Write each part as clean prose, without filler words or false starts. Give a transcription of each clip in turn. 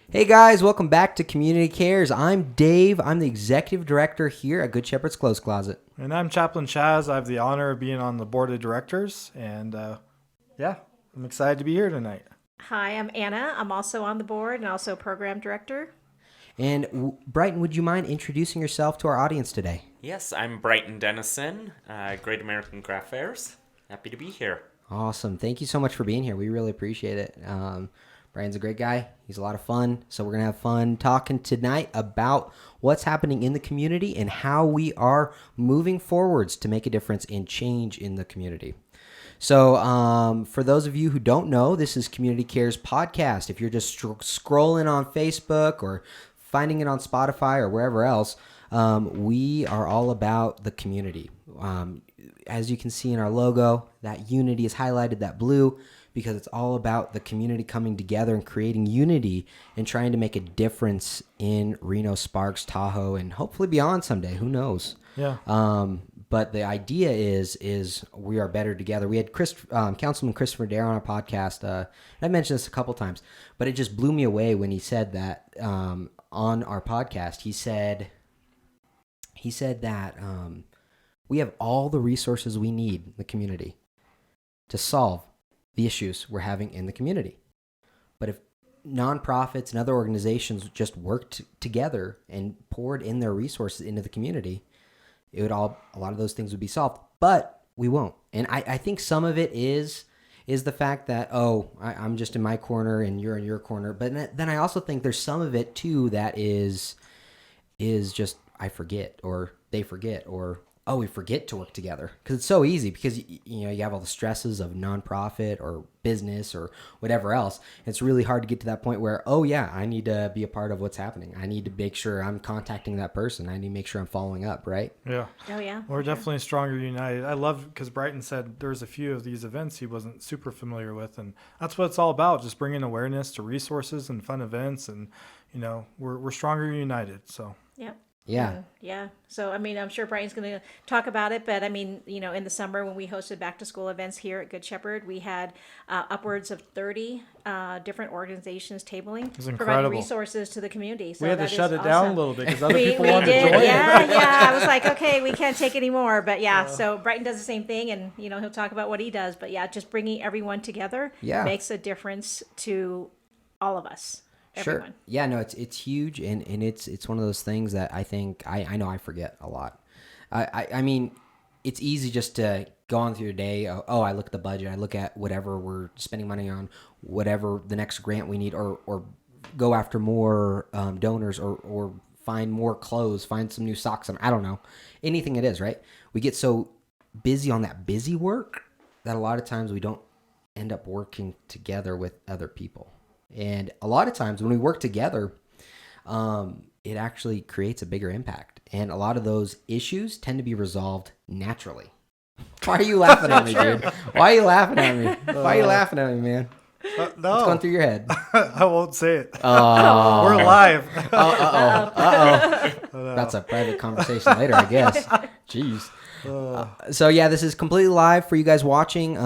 Hey guys, welcome back to Community Cares. I'm Dave. I'm the executive director here at Good Shepherd's Clothes Closet. And I'm Chaplain Chaz. I have the honor of being on the board of directors. And I'm excited to be here tonight. Hi, I'm Anna. I'm also on the board and also program director. And Brighton, would you mind introducing yourself to our audience today? Yes, I'm Brighton Dennison, Great American Craft Fairs. Happy to be here. Awesome. Thank you so much for being here. We really appreciate it. Brian's a great guy. He's a lot of fun. So we're going to have fun talking tonight about what's happening in the community and how we are moving forwards to make a difference and change in the community. So for those of you who don't know, this is Community Cares Podcast. If you're just scrolling on Facebook or finding it on Spotify or wherever else, we are all about the community. As you can see in our logo, that unity is highlighted, that blue, because it's all about the community coming together and creating unity and trying to make a difference in Reno, Sparks, Tahoe, and hopefully beyond someday. Who knows? Yeah. But the idea is we are better together. We had Councilman Christopher Dare on our podcast. I mentioned this a couple times, but it just blew me away when he said that on our podcast. He said that we have all the resources we need in the community to solve the issues we're having in the community. But if nonprofits and other organizations just worked together and poured in their resources into the community, a lot of those things would be solved. But we won't. And I think some of it is the fact that, I'm just in my corner and you're in your corner. But then I also think there's some of it too that is just I forget, or they forget, or we forget to work together, because it's so easy, because you have all the stresses of nonprofit or business or whatever else. It's really hard to get to that point where, I need to be a part of what's happening. I need to make sure I'm contacting that person. I need to make sure I'm following up, right? Yeah. Oh, yeah. We're definitely stronger united. I love, because Brighton said there's a few of these events he wasn't super familiar with, and that's what it's all about, just bringing awareness to resources and fun events, and we're stronger united. So Yep. Yeah. Yeah. So, I'm sure Brian's going to talk about it, but in the summer when we hosted back to school events here at Good Shepherd, we had upwards of 30 different organizations tabling, providing resources to the community. So we had to shut it awesome. down a little bit because other people we wanted did. to join. Yeah. I was like, okay, we can't take any more. But so Brighton does the same thing, and he'll talk about what he does. But just bringing everyone together makes a difference to all of us. Everyone. Sure. Yeah, no, it's huge, and it's one of those things that I think I know I forget a lot. I mean, it's easy just to go on through your day. I look at the budget. I look at whatever we're spending money on, whatever the next grant we need, or go after more donors, or find more clothes, find some new socks. I don't know. Anything it is, right? We get so busy on that busy work that a lot of times we don't end up working together with other people. And a lot of times when we work together, it actually creates a bigger impact. And a lot of those issues tend to be resolved naturally. Why are you laughing at me, dude? Why are you laughing at me? Why are you laughing at me, man? No. What's going through your head? I won't say it. Oh. We're live. That's a private conversation later, I guess. Jeez. So this is completely live for you guys watching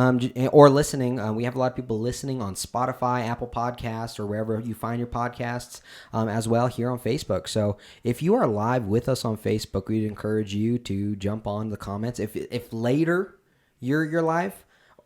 or listening. We have a lot of people listening on Spotify, Apple Podcasts, or wherever you find your podcasts, as well here on Facebook. So if you are live with us on Facebook, we'd encourage you to jump on the comments. If later you're live,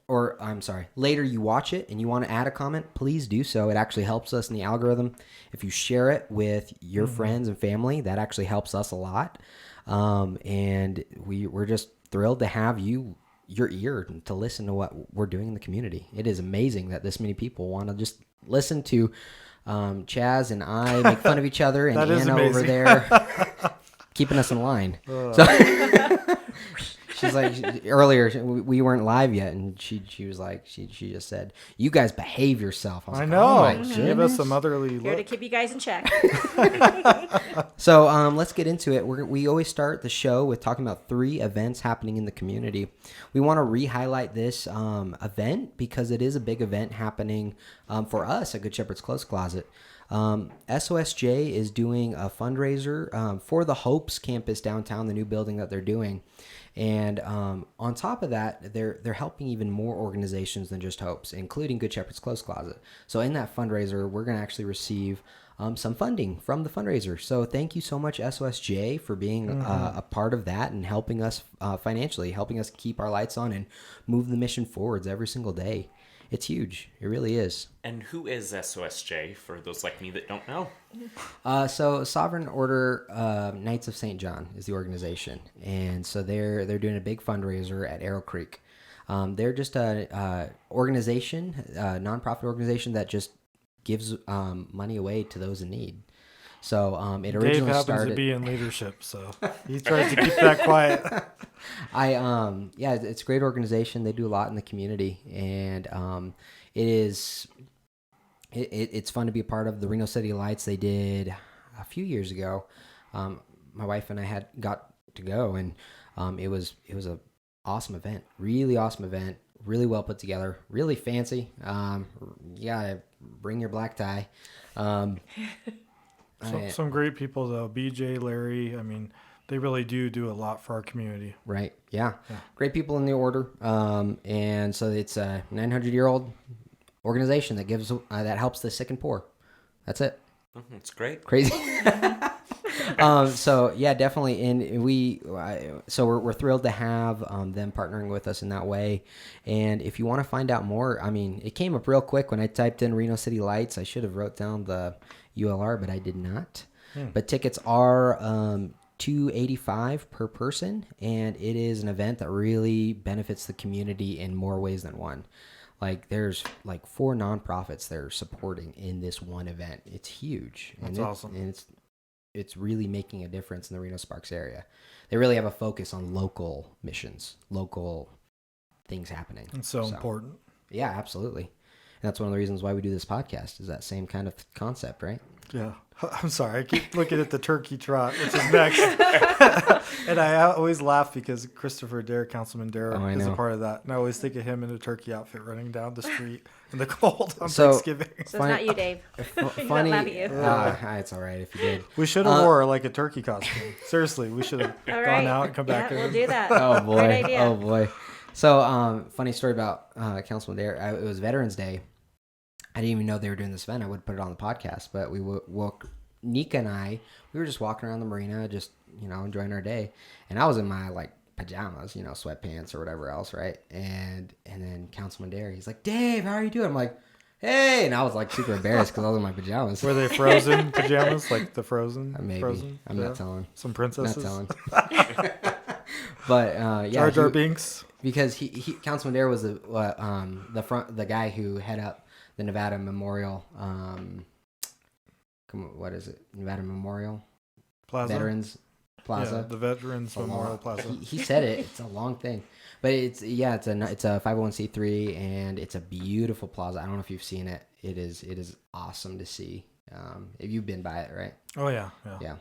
or I'm sorry, later you watch it and you want to add a comment, please do so. It actually helps us in the algorithm. If you share it with your friends and family, that actually helps us a lot. And we're just thrilled to have your ear to listen to what we're doing in the community. It is amazing that this many people want to just listen to Chaz and I make fun of each other, and Anna over there keeping us in line. So she's like, earlier we weren't live yet, and she was like, she just said, "You guys behave yourself." I know. She gave us a motherly look. Here to keep you guys in check. So let's get into it. We always start the show with talking about 3 events happening in the community. We want to re-highlight this event because it is a big event happening for us at Good Shepherd's Clothes Closet. SOSJ is doing a fundraiser for the Hopes campus downtown, the new building that they're doing. And on top of that, they're helping even more organizations than just Hopes, including Good Shepherd's Clothes Closet. So in that fundraiser, we're going to actually receive some funding from the fundraiser. So thank you so much, SOSJ, for being a part of that and helping us financially, helping us keep our lights on and move the mission forwards every single day. It's huge. It really is. And who is SOSJ for those like me that don't know? So Sovereign Order Knights of St. John is the organization, and so they're doing a big fundraiser at Arrow Creek. They're just a nonprofit organization that just gives money away to those in need. So it originally Dave happens started to be in leadership, so he tries to keep that quiet. It's a great organization. They do a lot in the community, and it's fun to be a part of. The Reno City Lights they did a few years ago. My wife and I got to go, and it was a awesome event, really awesome event, really well put together, really fancy. You gotta bring your black tie. Some great people though. BJ, Larry. I mean, they really do a lot for our community. Right. Yeah. Great people in the order. And so it's a 900-year-old organization that gives that helps the sick and poor. That's it. That's great. Crazy. So yeah, definitely. And we're thrilled to have them partnering with us in that way. And if you want to find out more, I mean, it came up real quick when I typed in Reno City Lights. I should have wrote down the ULR, but I did not. But tickets are $285 per person, and it is an event that really benefits the community in more ways than one. Like there's like 4 nonprofits they're supporting in this one event. It's huge. That's awesome. And it's really making a difference in the Reno Sparks area. They really have a focus on local missions, local things happening. It's so important. Yeah, absolutely. And that's one of the reasons why we do this podcast, is that same kind of concept, right? Yeah. I'm sorry. I keep looking at the turkey trot, which is next. And I always laugh because Christopher Dare, Councilman Dare, is a part of that. And I always think of him in a turkey outfit running down the street in the cold on Thanksgiving. So it's not you, Dave. Funny. Laugh at you. It's all right if you did. We should have wore like a turkey costume. Seriously, we should have gone out and come back in. We'll do that. Oh, boy. Great idea. Oh, boy. So, funny story about Councilman Dare. It was Veterans Day. I didn't even know they were doing this event. I would put it on the podcast, but Nika and I, we were just walking around the marina, just, enjoying our day. And I was in my pajamas, sweatpants or whatever else. Right. And then Councilman Dare, he's like, "Dave, how are you doing?" I'm like, "Hey." And I was super embarrassed because I was in my pajamas. Were they frozen pajamas? Like the frozen? Maybe. Frozen? I'm not telling. Some princesses? Not telling. But, yeah. Jar Jar Binks? Because he Councilman Dare was the guy who head up the Nevada Memorial, what is it? Nevada Memorial Plaza? Veterans Plaza. Yeah, the Veterans Memorial Plaza. He said it. It's a long thing, but it's a 501c3 and it's a beautiful plaza. I don't know if you've seen it. It is awesome to see. If you've been by it, right? Oh yeah. Yeah.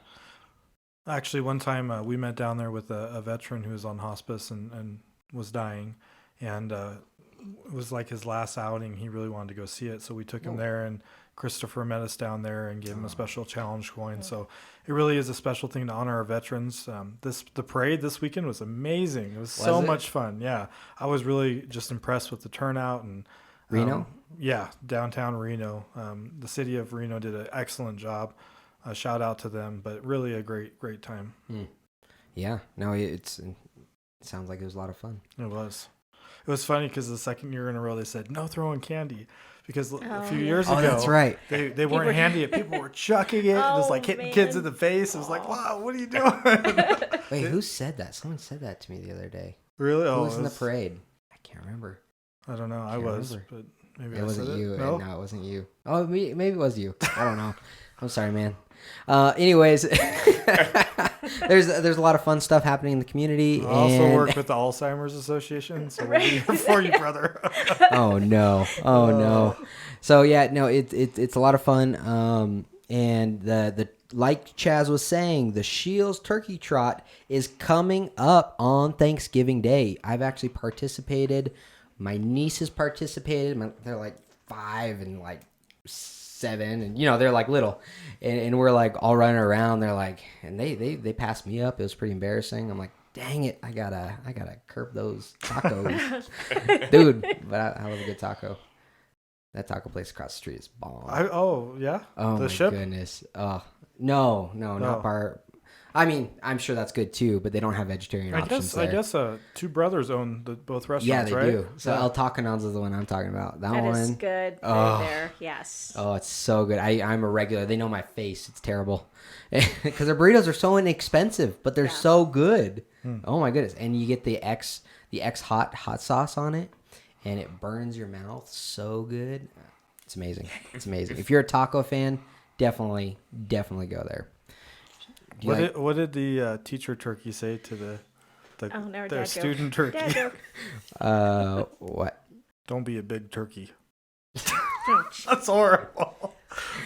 Actually, one time we met down there with a veteran who was on hospice and was dying, and it was like his last outing. He really wanted to go see it, so we took him there, and Christopher met us down there and gave him a special challenge coin. So it really is a special thing to honor our veterans. The parade this weekend was amazing. It was so much fun. Yeah, I was really just impressed with the turnout and Reno. Yeah, downtown Reno. The city of Reno did an excellent job. Shout out to them, but really a great time. Yeah, no, it sounds like it was a lot of fun. It was. It was funny because the second year in a row they said no throwing candy because a few years ago, that's right. They weren't handing it. People were chucking it, just hitting kids in the face. It was like, wow, what are you doing? Wait, who said that? Someone said that to me the other day. Really? Who was in the parade? I can't remember. I don't know. I was, but maybe it wasn't you. No? No, it wasn't you. Oh, maybe it was you. I don't know. I'm sorry, man. Anyways, there's a lot of fun stuff happening in the community. I also work with the Alzheimer's Association, so we'll be here for you, brother. Oh no. So yeah, no, it's a lot of fun. And the like Chaz was saying, the Shields Turkey Trot is coming up on Thanksgiving Day. I've actually participated. My nieces participated. They're 5 and 7, and they're like little, and we're like all running around. They're like, and they passed me up. It was pretty embarrassing. I'm like, dang it, I gotta curb those tacos, dude. But I love a good taco. That taco place across the street is bomb. Yeah. Oh The my Ship? goodness. No, not bar. I mean, I'm sure that's good too, but they don't have vegetarian options there. I guess two brothers own both restaurants, Yeah, they right? do. So El Taconons is the one I'm talking about. That That one is good right there. Yes. Oh, it's so good. I'm a regular. They know my face. It's terrible because their burritos are so inexpensive, but they're so good. Oh my goodness! And you get the X hot sauce on it, and it burns your mouth so good. It's amazing. It's amazing. If you're a taco fan, definitely go there. What did the teacher turkey say to the student turkey? What? Don't be a big turkey. Ouch. That's horrible.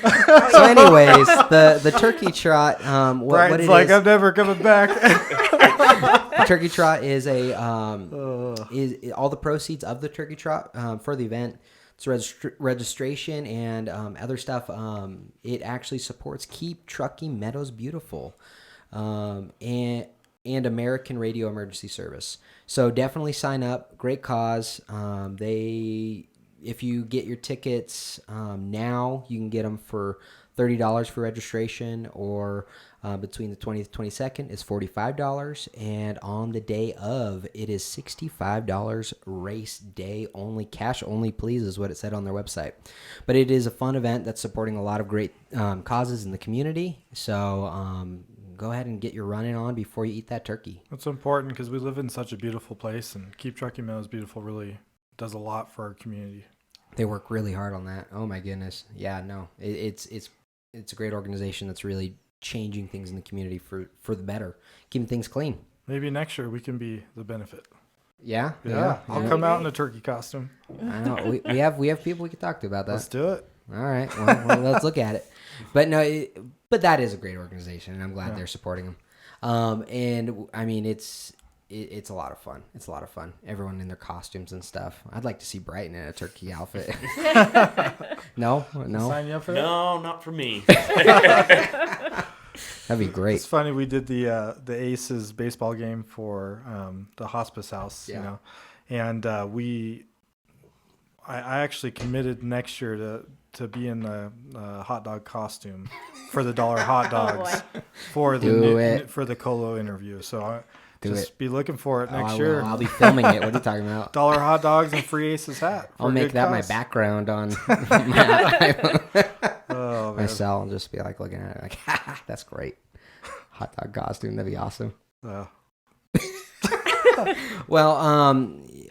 So, anyways, the turkey trot. What it like, is? I'm never coming back. The turkey trot is is all the proceeds of the turkey trot for the event. It's registration and other stuff. It actually supports Keep Trucking Meadows Beautiful, and American Radio Emergency Service. So definitely sign up. Great cause. If you get your tickets now, you can get them for $30 for registration, or between the 20th and 22nd is $45, and on the day of, it is $65 race day only. Cash only, please, is what it said on their website. But it is a fun event that's supporting a lot of great causes in the community. So go ahead and get your running on before you eat that turkey. That's important because we live in such a beautiful place, and Keep Trucking Meadows Beautiful really does a lot for our community. They work really hard on that. Oh my goodness. Yeah, no, it's a great organization that's really changing things in the community for the better, keeping things clean. Maybe next year we can be the benefit. Yeah. I'll come out in a turkey costume. I know. We have people we can talk to about that. Let's do it. All right. Well, let's look at it. But no, but that is a great organization, and I'm glad they're supporting them. And I mean, it's a lot of fun. It's a lot of fun. Everyone in their costumes and stuff. I'd like to see Brighton in a turkey outfit. No. Sign you up for that? No, not for me. That'd be great. It's funny. We did the Aces baseball game for the hospice house, and I actually committed next year to be in the hot dog costume for the $1 hot dogs for the Colo interview. So be looking for it next year. I'll be filming it. What are you talking about? $1 hot dogs and free Aces hat. I'll make that my background on my iPhone. Oh, man. My cell, and just be like looking at it like, that's great. Hot dog costume, that'd be awesome. Well,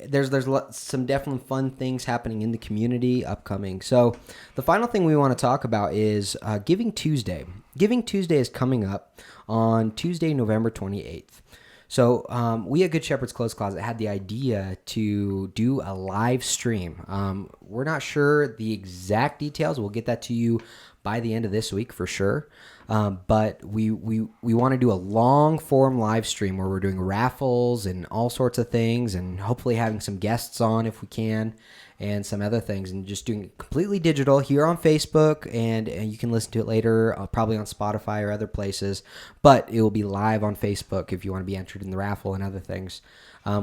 there's some definitely fun things happening in the community upcoming. So the final thing we want to talk about is Giving Tuesday. Giving Tuesday is coming up on Tuesday, November 28th. So we at Good Shepherd's Clothes Closet had the idea to do a live stream. We're not sure the exact details. We'll get that to you by the end of this week for sure. But we want to do a long form live stream where we're doing raffles and all sorts of things, and hopefully having some guests on if we can, and some other things, and just doing it completely digital here on Facebook, and you can listen to it later, probably on Spotify or other places, but it will be live on Facebook if you want to be entered in the raffle and other things.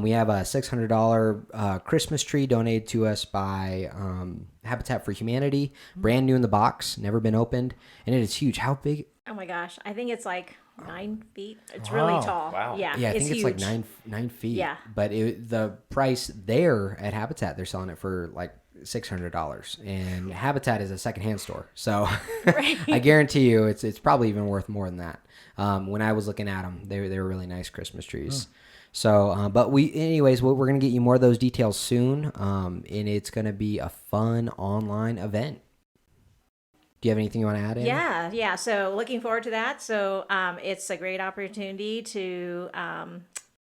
We have a $600 Christmas tree donated to us by Habitat for Humanity, brand new in the box, never been opened, and it is huge. How big? Oh my gosh, I think it's like 9 feet. It's really tall. Wow. Yeah, I think huge. it's like nine feet. Yeah. But the price there at Habitat, they're selling it for like $600, and Habitat is a secondhand store, so Right. I guarantee you it's probably even worth more than that. When I was looking at them, they were really nice Christmas trees. So, but we're going to get you more of those details soon, and it's going to be a fun online event. Do you have anything you want to add in? Yeah. So looking forward to that. So it's a great opportunity to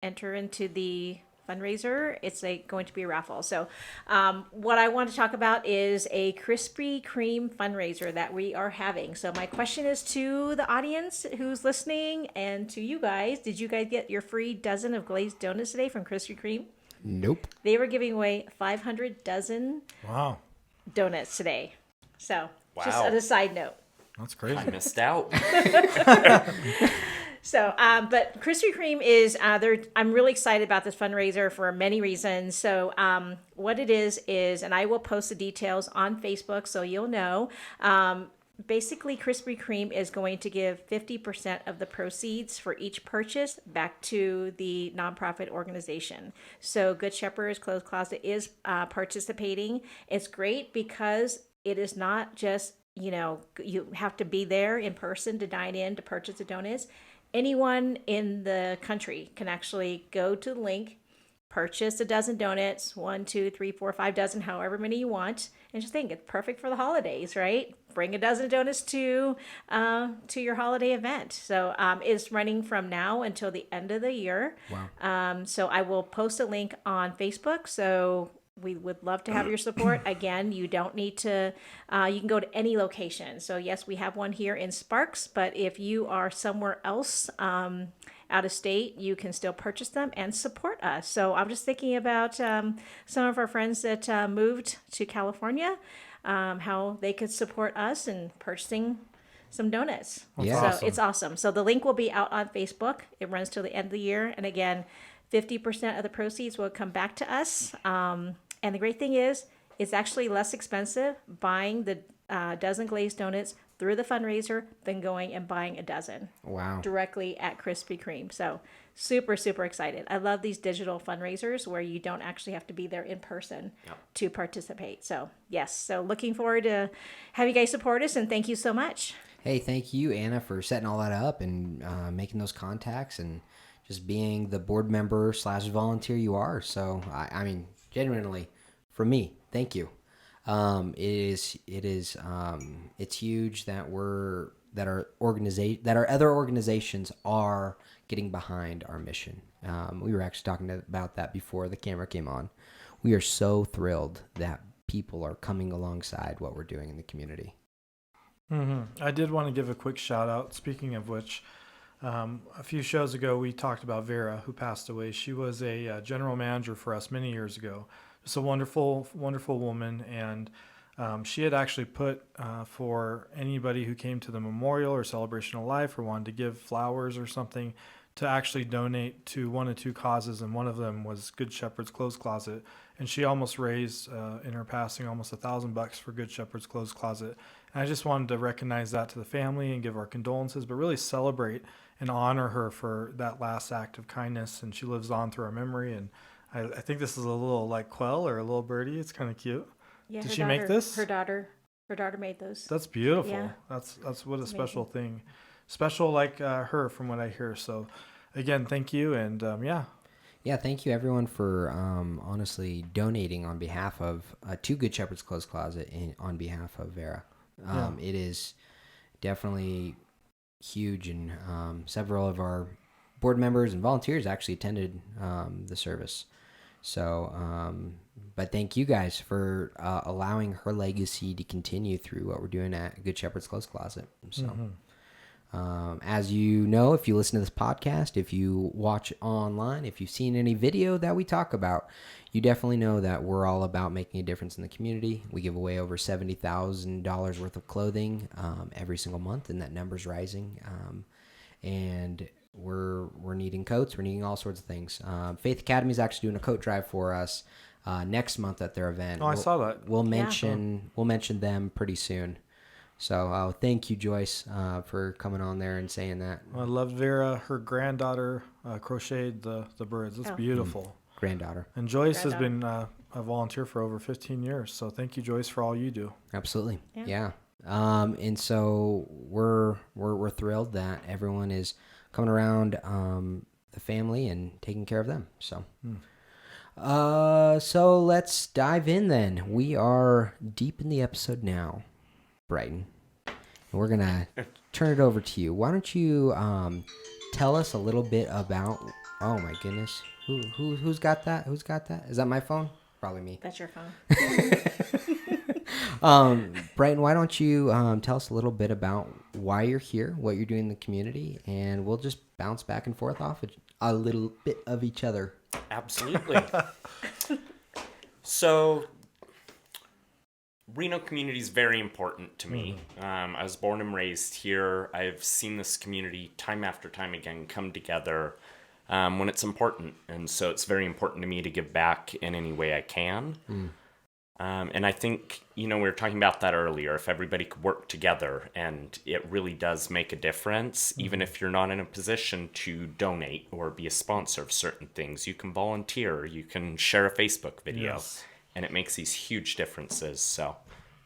enter into the fundraiser. It's going to be a raffle. So what I want to talk about is a Krispy Kreme fundraiser that we are having. So my question is to the audience who's listening and to you guys. Did you guys get your free dozen of glazed donuts today from Krispy Kreme? Nope. They were giving away 500 dozen Wow. donuts today. So just Wow. as a side note. That's I crazy. missed out. So, but Krispy Kreme is, I'm really excited about this fundraiser for many reasons. So, what it is, and I will post the details on Facebook so you'll know. Basically, Krispy Kreme is going to give 50% of the proceeds for each purchase back to the nonprofit organization. So, Good Shepherd's Clothes Closet is participating. It's great because it is not just, you have to be there in person to dine in to purchase the donuts. Anyone in the country can actually go to the link, purchase a dozen donuts, 1, 2, 3, 4, 5 dozen, however many you want, and just think it's perfect for the holidays, right? Bring a dozen donuts to your holiday event. So it's running from now until the end of the year. Wow. So I will post a link on Facebook. So we would love to have your support. Again, you don't need to, you can go to any location. So, yes, we have one here in Sparks, but if you are somewhere else out of state, you can still purchase them and support us. So, I'm just thinking about some of our friends that moved to California, how they could support us in purchasing some donuts. Yeah. So, it's awesome. So, the link will be out on Facebook. It runs till the end of the year. And again, 50% of the proceeds will come back to us. And the great thing is, it's actually less expensive buying the dozen glazed donuts through the fundraiser than going and buying a dozen Wow. directly at Krispy Kreme. So super, super excited. I love these digital fundraisers where you don't actually have to be there in person to participate. So yes, so looking forward to have you guys support us, and thank you so much. Hey, thank you, Anna, for setting all that up and making those contacts and just being the board member / volunteer you are. So, I mean, genuinely, for me, thank you. It's huge that our other organizations are getting behind our mission. We were actually talking about that before the camera came on. We are so thrilled that people are coming alongside what we're doing in the community. Mm-hmm. I did want to give a quick shout out. Speaking of which, a few shows ago, we talked about Vera, who passed away. She was a general manager for us many years ago. Just a wonderful, wonderful woman. And she had actually put for anybody who came to the memorial or celebration of life or wanted to give flowers or something to actually donate to one of two causes. And one of them was Good Shepherd's Clothes Closet. And she almost raised, in her passing, almost $1,000 for Good Shepherd's Clothes Closet. And I just wanted to recognize that to the family and give our condolences, but really celebrate and honor her for that last act of kindness. And she lives on through our memory. And I think this is a little like quail or a little birdie. It's kind of cute. Yeah, Did her she daughter, make this? Her daughter made those. That's beautiful. Yeah. That's what a special thing. Special like her from what I hear. So again, thank you. And Yeah, thank you everyone for honestly donating on behalf of to Good Shepherd's Clothes Closet and on behalf of Vera. It is definitely huge, and several of our board members and volunteers actually attended the service. So, but thank you guys for allowing her legacy to continue through what we're doing at Good Shepherd's Clothes Closet. So. As you know, if you listen to this podcast, if you watch online, if you've seen any video that we talk about, you definitely know that we're all about making a difference in the community. We give away over $70,000 worth of clothing every single month, and that number's rising. And we're needing coats. We're needing all sorts of things. Faith Academy is actually doing a coat drive for us next month at their event. I saw that. We'll mention them pretty soon. So thank you, Joyce, for coming on there and saying that. I loved Vera. Her granddaughter crocheted the birds. It's beautiful. Granddaughter. And Joyce has been a volunteer for over 15 years. So thank you, Joyce, for all you do. Absolutely. Yeah. And so we're thrilled that everyone is coming around the family and taking care of them. So. So let's dive in then. We are deep in the episode now, Brighton, and we're gonna turn it over to you. Why don't you tell us a little bit about? Oh my goodness, who's got that? Who's got that? Is that my phone? Probably me. That's your phone. Brighton, why don't you tell us a little bit about why you're here, what you're doing in the community, and we'll just bounce back and forth off a little bit of each other. Absolutely. So Reno community is very important to me. I was born and raised here. I've seen this community time after time again come together when it's important. And so it's very important to me to give back in any way I can. And I think, we were talking about that earlier. If everybody could work together, and it really does make a difference, even if you're not in a position to donate or be a sponsor of certain things, you can volunteer, you can share a Facebook video. Yes. And it makes these huge differences. So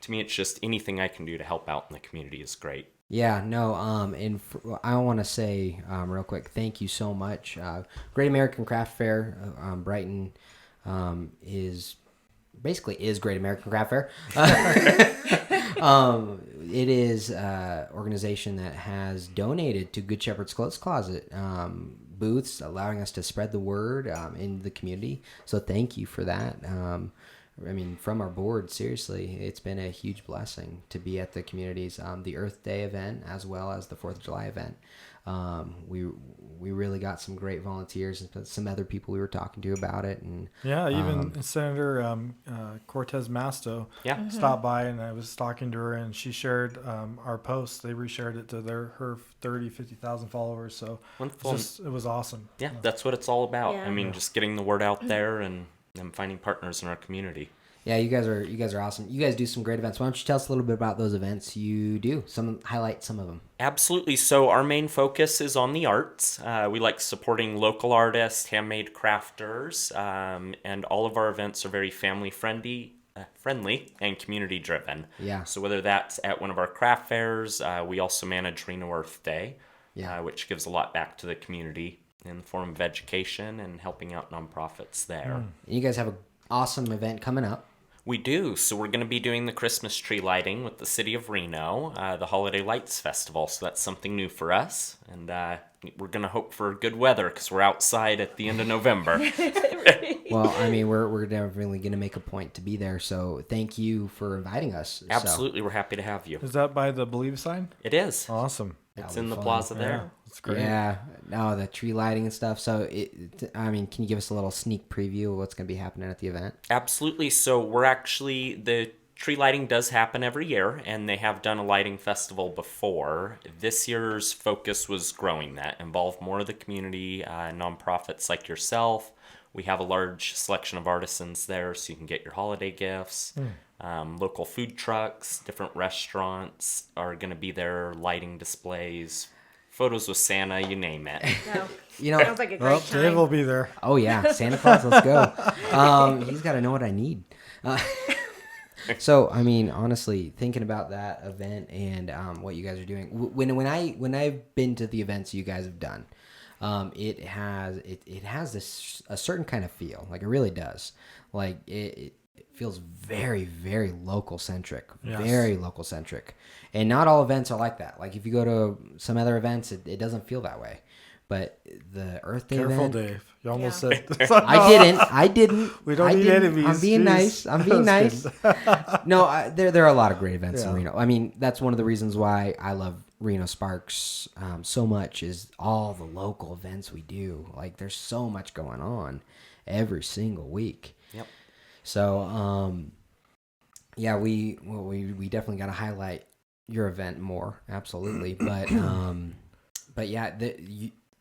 to me, it's just anything I can do to help out in the community is great. Yeah, no, I want to say real quick, thank you so much. Great American Craft Fair, Brighton, is Great American Craft Fair. It is an organization that has donated to Good Shepherd's Clothes Closet booths, allowing us to spread the word in the community. So thank you for that. From our board, seriously, it's been a huge blessing to be at the community's the Earth Day event as well as the 4th of July event. We really got some great volunteers and some other people we were talking to about it. And even Senator Cortez Masto stopped by, and I was talking to her, and she shared our post. They reshared it to her 50,000 followers. So it was awesome. Yeah, that's what it's all about. Yeah. Just getting the word out there and finding partners in our community. Yeah, you guys are awesome. You guys do some great events. Why don't you tell us a little bit about those events you do? Highlight some of them. Absolutely. So our main focus is on the arts. We like supporting local artists, handmade crafters, and all of our events are very family friendly and community driven. Yeah. So whether that's at one of our craft fairs, we also manage Reno Earth Day, which gives a lot back to the community in the form of education and helping out nonprofits there. You guys have an awesome event coming up. We do. So we're going to be doing the Christmas tree lighting with the city of Reno, the Holiday Lights Festival. So that's something new for us. And we're going to hope for good weather because we're outside at the end of November. Well, we're definitely going to make a point to be there. So thank you for inviting us. Absolutely. We're happy to have you. Is that by the Believe sign? It is. Awesome. It's in the plaza there. It's great. Yeah. No, the tree lighting and stuff. So, can you give us a little sneak preview of what's going to be happening at the event? Absolutely. So the tree lighting does happen every year, and they have done a lighting festival before. This year's focus was growing that, involve more of the community, nonprofits like yourself. We have a large selection of artisans there, so you can get your holiday gifts. Local food trucks, different restaurants are going to be there, lighting displays, photos with Santa, you name it. No. Sounds like a great time. Dave will be there. Oh, yeah. Santa Claus, let's go. He's got to know what I need. So, honestly, thinking about that event and what you guys are doing, when I've been to the events you guys have done, it has a certain kind of feel. Like, it really does. Like, it feels very, very local centric. Yes. Very local centric. And not all events are like that. Like, if you go to some other events, it doesn't feel that way. But the Earth Day Careful, event, Dave. You almost said. I didn't. We don't need enemies. I'm being Jeez. nice. I'm being nice. No, there are a lot of great events in Yeah. Reno. That's one of the reasons why I love Reno Sparks so much is all the local events we do. Like, there's so much going on every single week. Yep. So, we definitely got to highlight your event more, absolutely. But yeah,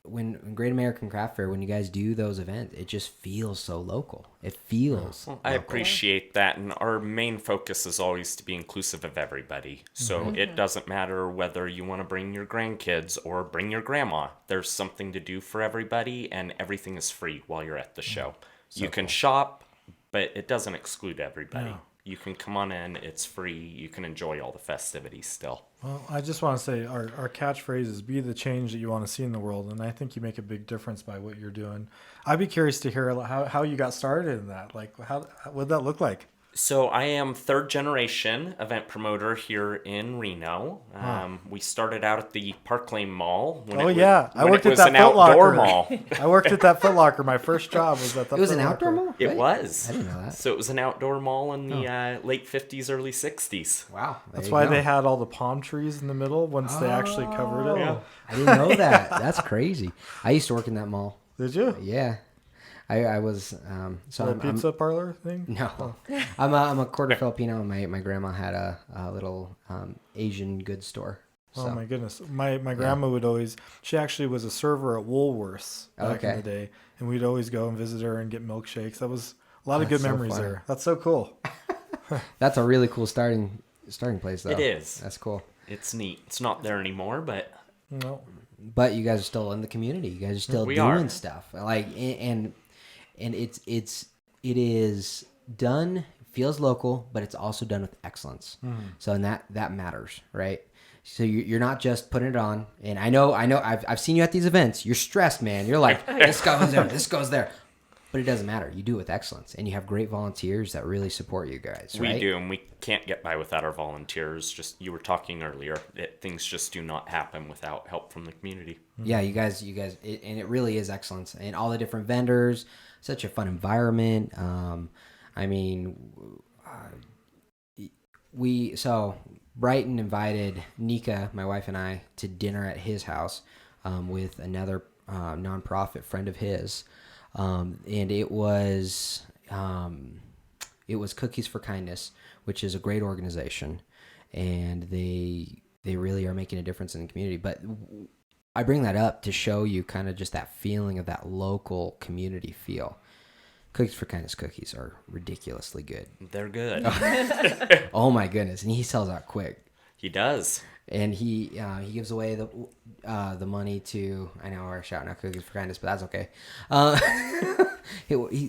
when Great American Craft Fair, when you guys do those events, it just feels so local. It feels. I appreciate that, and our main focus is always to be inclusive of everybody. So it doesn't matter whether you want to bring your grandkids or bring your grandma. There's something to do for everybody, and everything is free while you're at the show. So you can cool. shop, but it doesn't exclude everybody. No. You can come on in, it's free, you can enjoy all the festivities still. Well, I just want to say our catchphrase is be the change that you want to see in the world. And I think you make a big difference by what you're doing. I'd be curious to hear how you got started in that. Like, what'd that look like? So I am third generation event promoter here in Reno. We started out at the Park Lane Mall. I worked at that Foot outdoor Locker. mall. I worked at that Foot Locker. My first job was at that. It was Foot an Locker. outdoor mall? It Right? was. I didn't know that. So it was an outdoor mall in the late 50s, early 60s. Wow. That's why they had all the palm trees in the middle once they actually covered it. I didn't know that. That's crazy. I used to work in that mall. Did you? Yeah. I was so The I'm pizza parlor thing? no, I'm a quarter Filipino. My grandma had a little Asian goods store. So. Oh my goodness. My grandma would always, she actually was a server at Woolworths back in the day. And we'd always go and visit her and get milkshakes. That was a lot of good memories there. That's so cool. That's a really cool starting place though. It is. That's cool. It's neat. It's not there anymore, but No. But you guys are still in the community. You guys are still doing stuff. Like and it is done, feels local, but it's also done with excellence. So and that matters, right? So you're not just putting it on. And I know I've seen you at these events. You're stressed, man. You're like, this goes there, this goes there. But it doesn't matter. You do it with excellence, and you have great volunteers that really support you guys. Right? We do, and we can't get by without our volunteers. Just you were talking earlier that things just do not happen without help from the community. Yeah, you guys, and it really is excellence, and all the different vendors. Such a fun environment. I mean, Brighton invited Nika, my wife, and I to dinner at his house with another nonprofit friend of his. And it was Cookies for Kindness, which is a great organization, and they really are making a difference in the community. But I bring that up to show you kind of just that feeling of that local community feel. Cookies for Kindness cookies are ridiculously good. They're good. Oh my goodness, and he sells out quick. He does. And he gives away the money to, I know we're shouting out Cookies for Kindness, but that's okay.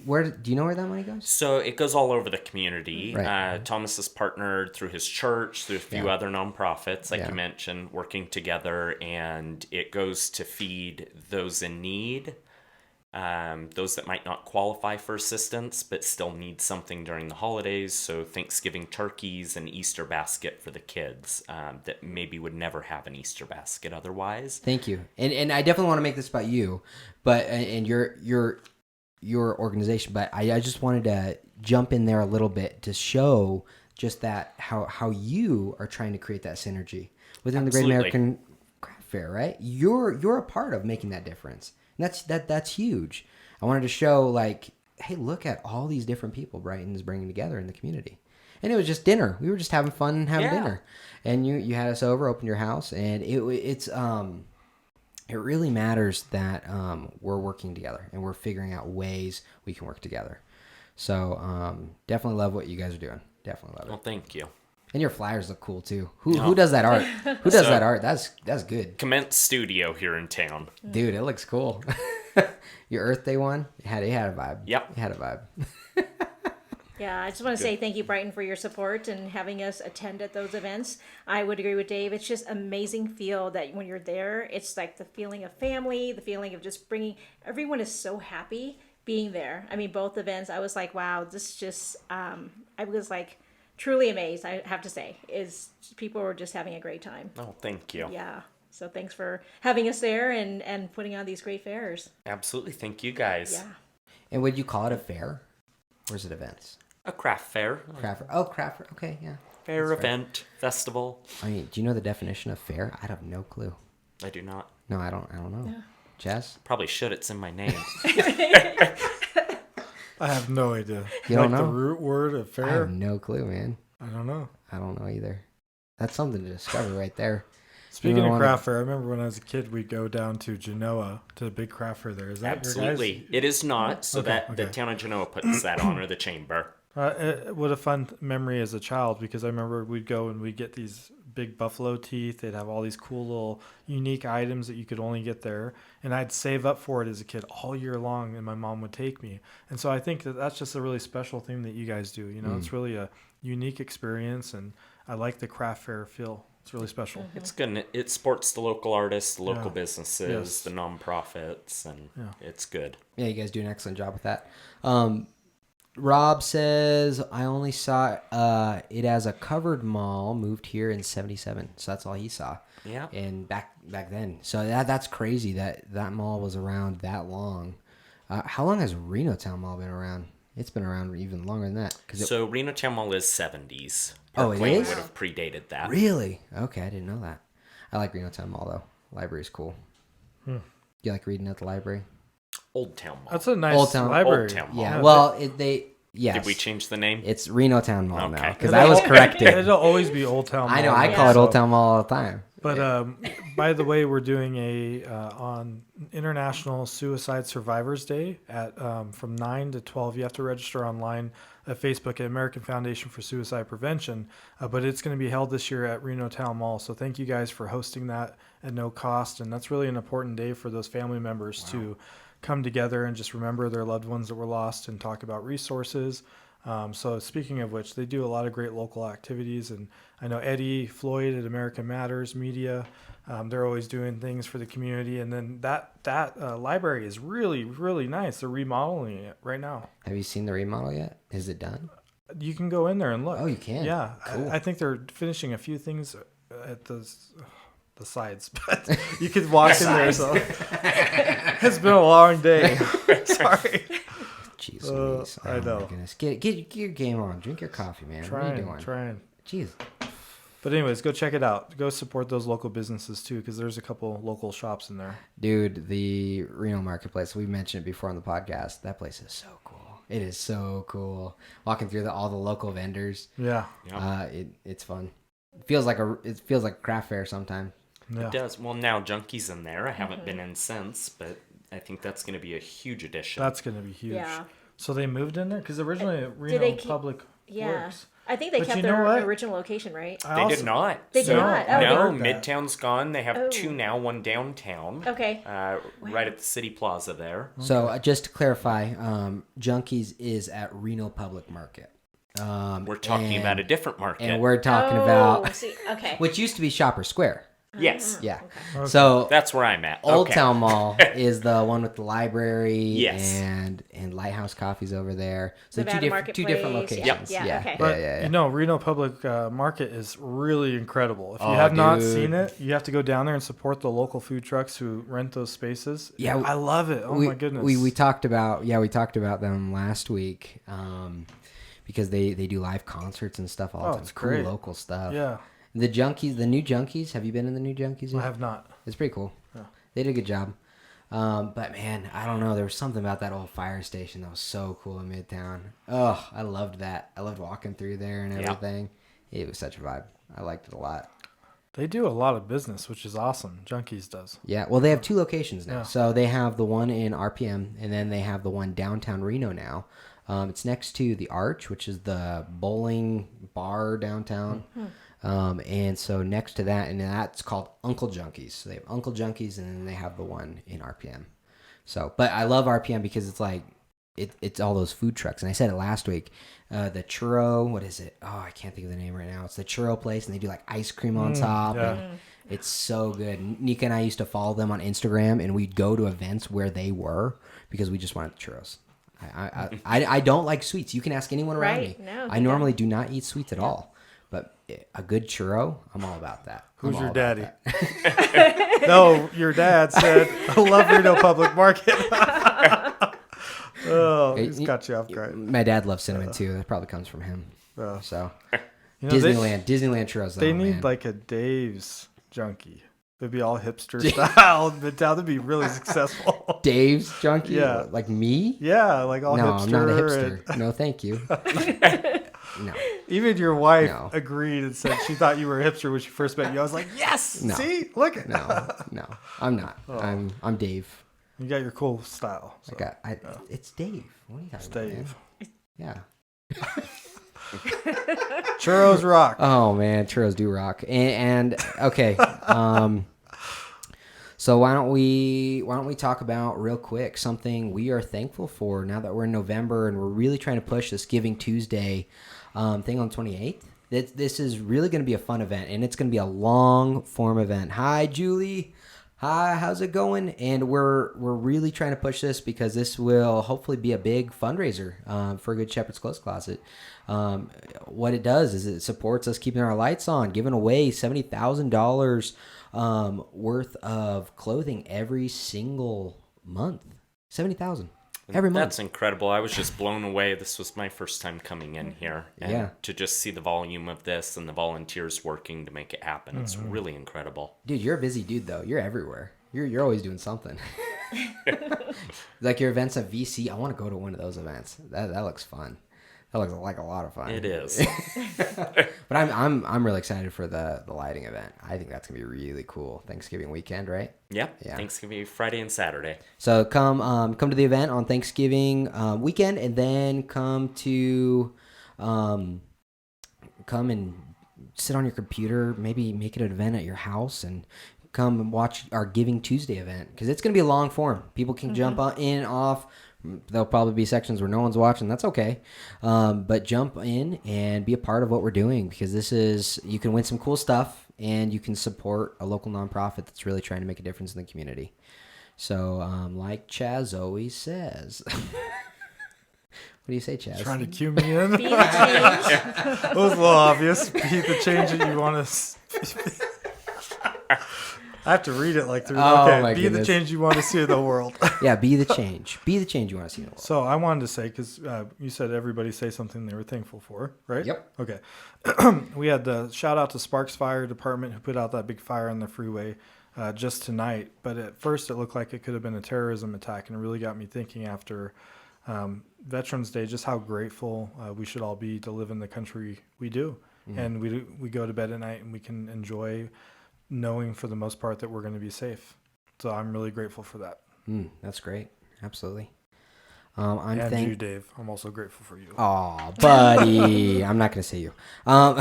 Where do you know where that money goes? So it goes all over the community. Right. Thomas is partnered through his church, through a few other nonprofits, like you mentioned, working together, and it goes to feed those in need. Those that might not qualify for assistance but still need something during the holidays, so Thanksgiving turkeys and Easter basket for the kids that maybe would never have an Easter basket otherwise. Thank you, and I definitely want to make this about you, but and your organization, but I just wanted to jump in there a little bit to show just that how you are trying to create that synergy within the Great American Craft Fair, right? You're a part of making that difference. That's huge. I wanted to show, like, hey, look at all these different people Brighton's bringing together in the community. And it was just dinner. We were just having fun and having dinner. And you had us over, opened your house, and it really matters that we're working together and we're figuring out ways we can work together. So definitely love what you guys are doing. Definitely love it. Well, thank you. And your flyers look cool too. Who does that art? Who does that art? That's good. Commence Studio here in town. Dude, it looks cool. Your Earth Day one, it had a vibe. Yep. It had a vibe. Yeah, I just want to say thank you, Brighton, for your support and having us attend at those events. I would agree with Dave. It's just amazing feel that when you're there, it's like the feeling of family, the feeling of just bringing, everyone is so happy being there. I mean, both events, I was like, wow, this just, I was like, truly amazed, I have to say, is people were just having a great time. Oh, thank you. Yeah. So thanks for having us there and putting on these great fairs. Absolutely. Thank you guys. Yeah. And would you call it a fair? Or is it events? A craft fair. Craft fair. Oh, craft fair. Okay, yeah. Fair That's event, festival. I mean, do you know the definition of fair? I have no clue. I do not. No, I don't know. Yeah. Jess? Probably should. It's in my name. I have no idea. You don't know? The root word of fair? I have no clue, man. I don't know. I don't know either. That's something to discover right there. Speaking of craft fair, I remember when I was a kid, we'd go down to Genoa to the big craft fair there. Is that Absolutely. your guys'? It is not. So the town of Genoa puts that on, or the chamber. What a fun memory as a child, because I remember we'd go and we'd get these big buffalo teeth. They'd have all these cool little unique items that you could only get there. And I'd save up for it as a kid all year long, and my mom would take me. And so I think that that's just a really special thing that you guys do. You know, It's really a unique experience, and I like the craft fair feel. It's really special. Mm-hmm. It's good. It supports the local artists, the local businesses, the nonprofits, and it's good. Yeah, you guys do an excellent job with that. Rob says, I only saw it as a covered mall, moved here in 77. So that's all he saw. Yeah. And back then. So that's crazy that mall was around that long. How long has Reno Town Mall been around? It's been around even longer than that. So Reno Town Mall is 70s. Oh, it is? would have predated that. Really? Okay, I didn't know that. I like Reno Town Mall, though. Library's cool. Do you like reading at the library? Old Town Mall. That's a nice Old Town- library. Old Town Mall. Yeah. Well, yes. Did we change the name? It's Reno Town Mall Okay. now because I was corrected. It'll always be Old Town Mall. I know. I now, call it so- Old Town Mall all the time. But by the way, we're doing a on International Suicide Survivors Day at from 9 to 12. You have to register online at Facebook at American Foundation for Suicide Prevention. But it's going to be held this year at Reno Town Mall. So thank you guys for hosting that at no cost. And that's really an important day for those family members to come together and just remember their loved ones that were lost and talk about resources. So speaking of which, they do a lot of great local activities, and I know Eddie Floyd at American Matters Media, they're always doing things for the community. And then that library is really, really nice. They're remodeling it right now. Have you seen the remodel yet? Is it done? You can go in there and look. Oh, you can? Yeah. Cool. I think they're finishing a few things at the sides, but you could walk in there. So it's been a long day. Sorry. Jeez Louise. I know. My goodness. Get your game on. Drink your coffee, man. What are you doing? Trying. Jeez. But anyways, go check it out. Go support those local businesses too, because there's a couple local shops in there. Dude, the Reno Marketplace, we mentioned it before on the podcast. That place is so cool. It is so cool. Walking through all the local vendors. Yeah. It's fun. It feels like a craft fair sometimes. Yeah. It does. Well, now Junkie's in there. I haven't been in since, but I think that's going to be a huge addition. That's going to be huge. Yeah. So they moved in there? Because originally Reno they keep- Public Yeah. Works. I think they But kept you know their what? original location, right? I They also- did not. They did not? Oh, no, heard that. Midtown's gone. They have Oh. two now, one downtown. Okay. Right at the City Plaza there. So just to clarify, Junkies is at Reno Public Market. We're talking about a different market. And we're talking Oh, about, see, okay. which used to be Shopper Square. yes. Yeah. So That's where I'm at. Old Okay. Town Mall is the one with the library Yes. and Lighthouse Coffee's over there. So Nevada two different Marketplace. locations. Yeah, okay. But you know, Reno Public Market is really incredible. If you Oh, have not dude. seen it, you have to go down there and support the local food trucks who rent those spaces. Yeah, I love it. Oh my goodness. We talked about them last week because they do live concerts and stuff all the time. it's Cool great. local stuff. Yeah, The new Junkies. Have you been in the new Junkies yet? I have not. It's pretty cool. They did a good job. But man, I don't know. There was something about that old fire station that was so cool in Midtown. Oh, I loved that. I loved walking through there and everything. It was such a vibe. I liked it a lot. They do a lot of business, which is awesome. Junkies does. Yeah, well, they have two locations now. Yeah. So they have the one in RPM, and then they have the one downtown Reno now. It's next to the Arch, which is the bowling bar downtown. And so next to that, and that's called Uncle Junkies. So they have Uncle Junkies, and then they have the one in RPM. So, but I love RPM because it's like, it's all those food trucks. And I said it last week. The churro, what is it? Oh, I can't think of the name right now. It's the churro place, and they do like ice cream on top. yeah. And it's so good. Nika and I used to follow them on Instagram, and we'd go to events where they were because we just wanted the churros. I don't like sweets. You can ask anyone around Right. me. No, I normally do not eat sweets at all. But a good churro, I'm all about that. Who's I'm your all about daddy? that. No, your dad said, I love Reno Public Market. Oh, he's got you off guard. My dad loves cinnamon too. That probably comes from him. So You know, Disneyland churros. They though, need man. like a Dave's Junkie. They'd be all hipster style in Midtown. They'd be really successful. Dave's junkie. Yeah. Like me. Yeah, like all No, hipster. I'm not a hipster. No, thank you. No. Even your wife No. agreed and said she thought you were a hipster when she first met you. I was like, yes, No. see, look at No, I'm not. I'm Dave. You got your cool style. So. It's Dave. What are you talking It's about, man? Dave. Yeah. Churros rock. Oh man, churros do rock. And okay. So why don't we talk about real quick something we are thankful for now that we're in November and we're really trying to push this Giving Tuesday thing on the 28th. This is really going to be a fun event, and it's going to be a long form event. Hi, Julie. Hi, how's it going? And we're really trying to push this because this will hopefully be a big fundraiser for Good Shepherd's Clothes Closet. What it does is it supports us keeping our lights on, giving away $70,000 worth of clothing every single month. $70,000 every month. That's incredible. I was just blown away. This was my first time coming in here. And Yeah. to just see the volume of this and the volunteers working to make it happen, it's really incredible. Dude, you're a busy dude though. You're everywhere. You're always doing something. Like your events at VC, I want to go to one of those events. That looks fun. That looks like a lot of fun. It is. But I'm really excited for the lighting event. I think that's gonna be really cool. Thanksgiving weekend, right? Yep. Yeah. Thanksgiving Friday and Saturday. So come to the event on Thanksgiving weekend, and then come and sit on your computer. Maybe make it an event at your house, and come and watch our Giving Tuesday event, because it's gonna be a long form. People can jump on in, off. There'll probably be sections where no one's watching. That's okay. But jump in and be a part of what we're doing, because you can win some cool stuff, and you can support a local nonprofit that's really trying to make a difference in the community. So, like Chaz always says. What do you say, Chaz? Trying to cue me in. Be the change. It was a little obvious. Be the change that you want to. I have to read it like through. Oh, okay, my be goodness. the change you want to see in the world. Yeah, be the change. Be the change you want to see in the world. So I wanted to say, because you said everybody say something they were thankful for, right? Yep. Okay. We had the shout out to Sparks Fire Department, who put out that big fire on the freeway just tonight. But at first it looked like it could have been a terrorism attack, and it really got me thinking after Veterans Day just how grateful we should all be to live in the country we do. And we go to bed at night and we can enjoy knowing for the most part that we're going to be safe. So I'm really grateful for that. That's great. Absolutely. And you, Dave. I'm also grateful for you. Aw, buddy. I'm not going to say you. I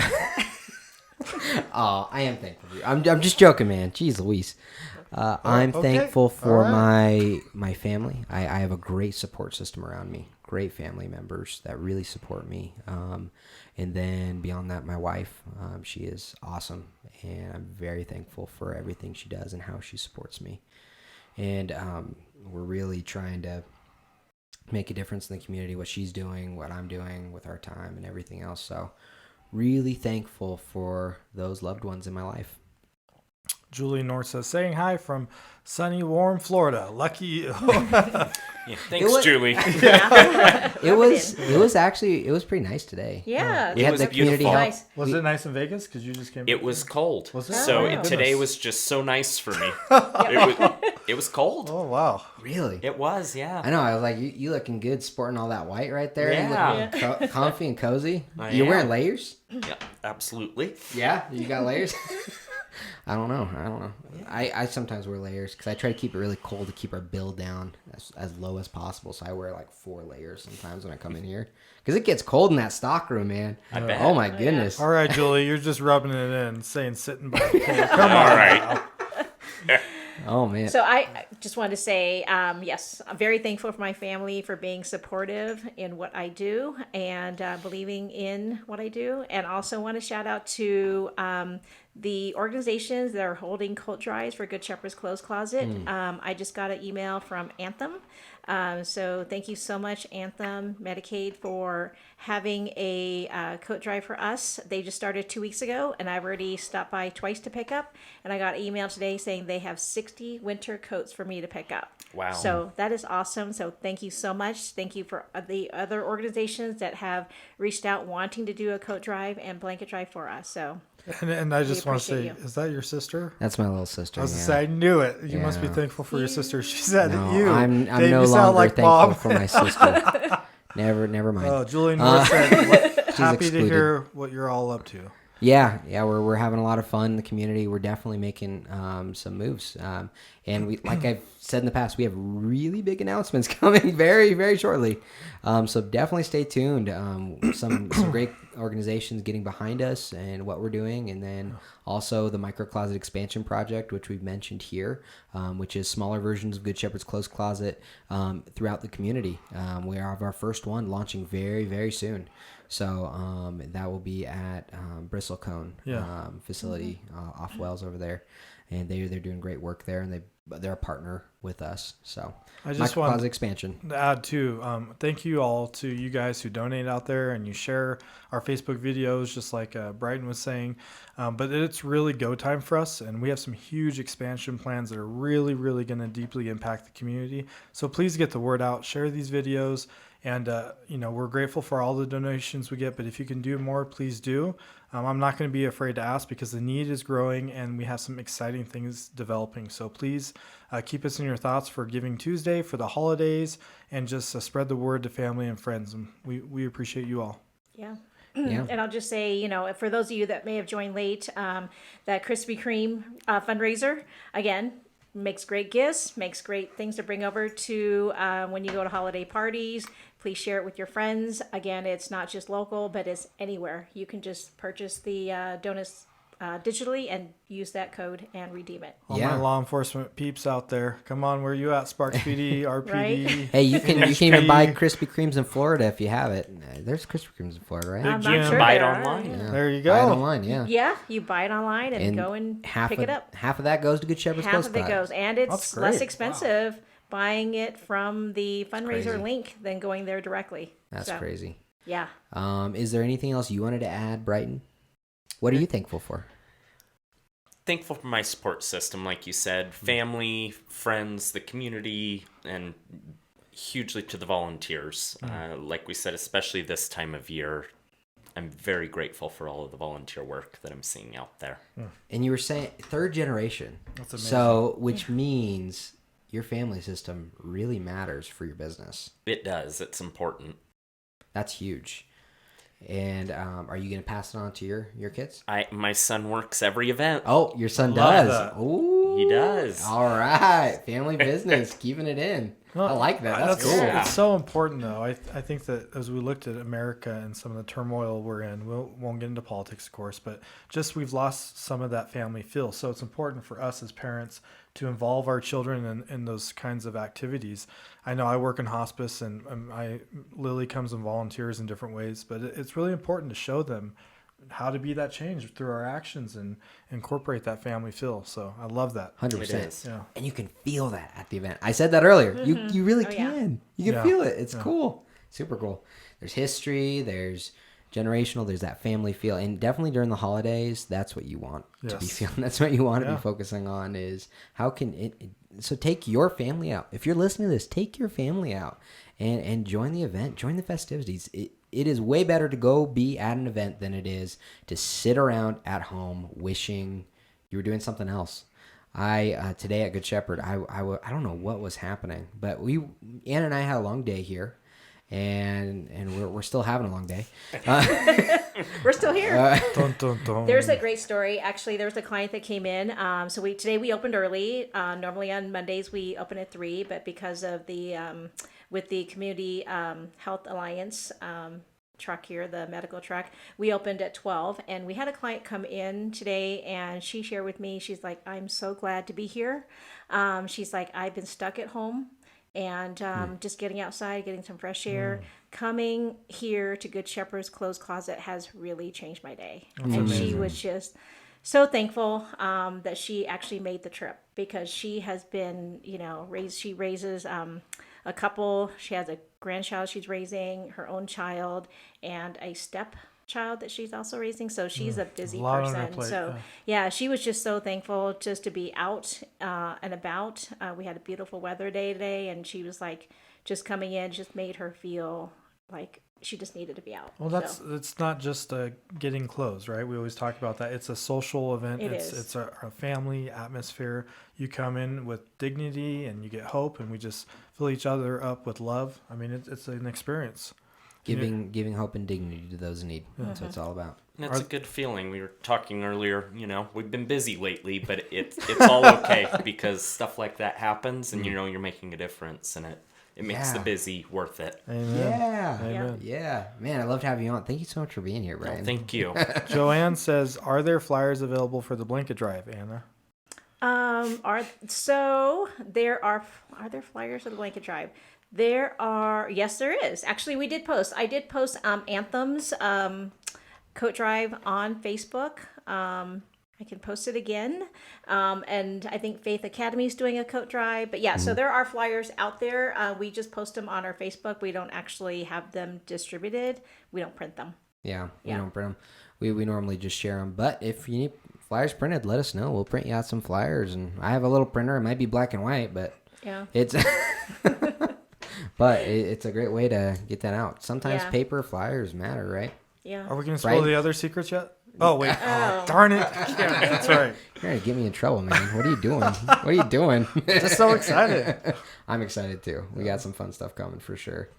am thankful for you. I'm just joking, man. Jeez Louise. I'm okay. thankful for All right. my family. I have a great support system around me. Great family members that really support me. And then beyond that, my wife, she is awesome. And I'm very thankful for everything she does and how she supports me. And we're really trying to make a difference in the community, what she's doing, what I'm doing with our time and everything else. So really thankful for those loved ones in my life. Julie North says, saying hi from sunny, warm Florida. Lucky you. Yeah, thanks, Julie. It was pretty nice today. Yeah. We It had was the community beautiful. help. Nice. Was it nice in Vegas? Because you just came. It was cold. Was it? So Oh, wow. today was just so nice for me. It was cold. Oh, wow. Really? It was, yeah. I know. I was like, you looking good, sporting all that white right there. Yeah. You looking comfy and cozy. I You're am. wearing layers? Yeah, absolutely. Yeah, you got layers. I don't know. I sometimes wear layers because I try to keep it really cold to keep our bill down as low as possible. So I wear like 4 layers sometimes when I come in here because it gets cold in that stock room, man. I bet. Oh my goodness. All right, Julie, you're just rubbing it in, saying sitting by the pool. Come All on. right. Oh man. So I just wanted to say, yes, I'm very thankful for my family for being supportive in what I do and believing in what I do. And also want to shout out to the organizations that are holding coat drives for Good Shepherd's Clothes Closet. I just got an email from Anthem. So thank you so much, Anthem Medicaid, for having a coat drive for us. They just started 2 weeks ago, and I've already stopped by twice to pick up. And I got an email today saying they have 60 winter coats for me to pick up. Wow. So that is awesome. So thank you so much. Thank you for the other organizations that have reached out wanting to do a coat drive and blanket drive for us. So And I just want to say, appreciate you. is that your sister? That's my little sister. I was yeah. to say, I knew it. You must be Yeah. thankful for your sister. She said No, you. I'm Dave, no you sound longer like thankful Mom. for my sister. Never mind. Oh, Julie North said, happy to excluded. hear what you're all up to. Yeah, we're having a lot of fun in the community. We're definitely making some moves, and we, like I've said in the past, we have really big announcements coming very, very shortly. So definitely stay tuned. Some great organizations getting behind us and what we're doing, and then also the Micro Closet Expansion Project, which we've mentioned here, which is smaller versions of Good Shepherd's Clothes Closet throughout the community. We have our first one launching very, very soon. So that will be at Bristlecone facility off Wells over there, and they're doing great work there, and they're a partner with us. So I just Microcloset want expansion. to add too. Thank you all to you guys who donate out there and you share our Facebook videos, just like Brighton was saying. But it's really go time for us, and we have some huge expansion plans that are really, really going to deeply impact the community. So please get the word out, share these videos, And, we're grateful for all the donations we get, but if you can do more, please do. I'm not going to be afraid to ask because the need is growing and we have some exciting things developing. So please keep us in your thoughts for Giving Tuesday, for the holidays, and just spread the word to family and friends. And we appreciate you all. Yeah. Yeah. And I'll just say, for those of you that may have joined late, that Krispy Kreme fundraiser, again, makes great gifts, makes great things to bring over to when you go to holiday parties. Please share it with your friends. Again, it's not just local, but it's anywhere. You can just purchase the donuts digitally and use that code and redeem it. All my law enforcement peeps out there, come on, where you at? Sparks PD, RPD. Right? Hey, you can even buy Krispy Kremes in Florida if you have it. There's Krispy Kremes in Florida, right? I'm Jim. sure Buy it there are, online. yeah. There you Buy it go. online, yeah. Yeah, you buy it online and go and pick it up. Half of that goes to Good Shepherd's Half Coast of it Guard. goes, and That's it's great. less expensive buying it from the fundraiser crazy. link than going there directly. That's crazy. Yeah. Is there anything else you wanted to add, Brighton? What are you thankful for? Thankful for my support system, like you said, family, friends, the community, and hugely to the volunteers. Like we said, especially this time of year, I'm very grateful for all of the volunteer work that I'm seeing out there. And you were saying third generation. That's amazing. So, which means your family system really matters for your business. It does. It's important. That's huge. And are you going to pass it on to your kids? My son works every event. Oh, your son Love does. that. Ooh, He does. All right, family business, keeping it in. I like that. That's cool. It's so important, though. I think that as we looked at America and some of the turmoil we're in, we won't get into politics, of course, but just we've lost some of that family feel. So it's important for us as parents to involve our children in those kinds of activities. I know I work in hospice, and Lily comes and volunteers in different ways, but it's really important to show them how to be that change through our actions and incorporate that family feel. So I love that. 100%. Yeah. And you can feel that at the event. I said that earlier. You really Oh, yeah. can. You can Yeah. feel it. It's cool. Super cool. There's history. There's generational. There's that family feel. And definitely during the holidays, that's what you want to be Yes. feeling. That's what you want to Yeah. be focusing on is how can it. So take your family out. If you're listening to this, take your family out and join the event. Join the festivities. It is way better to go be at an event than it is to sit around at home wishing you were doing something else. Today at Good Shepherd, I don't know what was happening, but Ann and I had a long day here, and we're still having a long day. We're still here. Dun, dun, dun. There's a great story. Actually, there was a client that came in. So today we opened early. Normally on Mondays we open at 3, but because of the with the Community Health Alliance truck here, the medical truck, we opened at 12. And we had a client come in today, and she shared with me. She's like, "I'm so glad to be here." She's like, "I've been stuck at home." And just getting outside, getting some fresh air, coming here to Good Shepherd's Clothes Closet has really changed my day. And she was just so thankful that she actually made the trip because she has been, she raises a couple. She has a grandchild she's raising, her own child, and a stepchild that she's also raising. So she's a busy A lot on her person. plate, So yeah, she was just so thankful just to be out and about. We had a beautiful weather day today, and she was like, just coming in just made her feel like she just needed to be out. Well, So, it's not just getting clothes, right? We always talk about that. It's a social event. It's It's a family atmosphere. You come in with dignity and you get hope, and we just fill each other up with love. I mean, it's an experience. Giving hope and dignity to those in need. That's what it's all about. And it's a good feeling. We were talking earlier, we've been busy lately, but it's all okay because stuff like that happens and you're making a difference, and it makes the Yeah. busy worth it. Amen. Yeah. Amen. Yeah. Man, I loved having you on. Thank you so much for being here, Oh, Brian. thank you. Joanne says, "Are there flyers available for the blanket drive, Anna?" are there flyers for the blanket drive? Yes, there is. Actually, I did post Anthem's coat drive on Facebook. I can post it again. And I think Faith Academy is doing a coat drive. But yeah, so there are flyers out there. We just post them on our Facebook. We don't actually have them distributed. We don't print them. Yeah, we Yeah. don't print them. We normally just share them. But if you need flyers printed, let us know. We'll print you out some flyers. And I have a little printer. It might be black and white, but Yeah. it's But it's a great way to get that out. Sometimes Yeah. paper flyers matter, right? Yeah. Are we going to spill Right. the other secrets yet? Oh, wait. Oh, darn it. Yeah, that's right. You're going to get me in trouble, man. What are you doing? What are you doing? Just so excited. I'm excited too. We got some fun stuff coming for sure.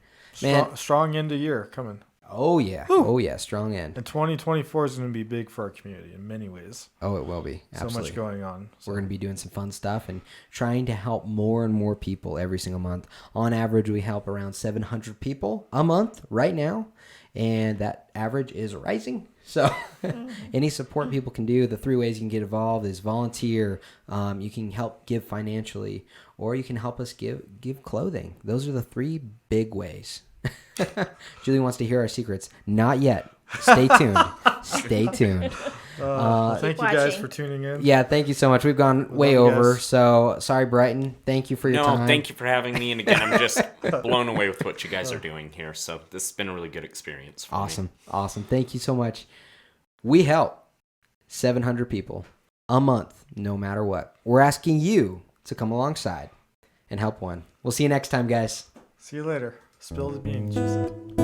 Man. Strong end of year coming. Oh, yeah. Woo. Oh, yeah. Strong end. And 2024 is going to be big for our community in many ways. Oh, it will be. Absolutely. So much going on. We're going to be doing some fun stuff and trying to help more and more people every single month. On average, we help around 700 people a month right now, and that average is rising. So any support people can do, the 3 ways you can get involved is volunteer, you can help give financially, or you can help us give clothing. Those are the 3 big ways. Julie wants to hear our secrets. Not yet. Stay tuned. Stay tuned. Thank you guys watching. for tuning in. Yeah, thank you so much. We've gone way love you over. guys. So sorry, Brighton. Thank you for your time. No, thank you for having me. And again, I'm just blown away with what you guys are doing here. So this has been a really good experience for me. Awesome. Thank you so much. We help 700 people a month, no matter what. We're asking you to come alongside and help one. We'll see you next time, guys. See you later. Spill the beans, she said.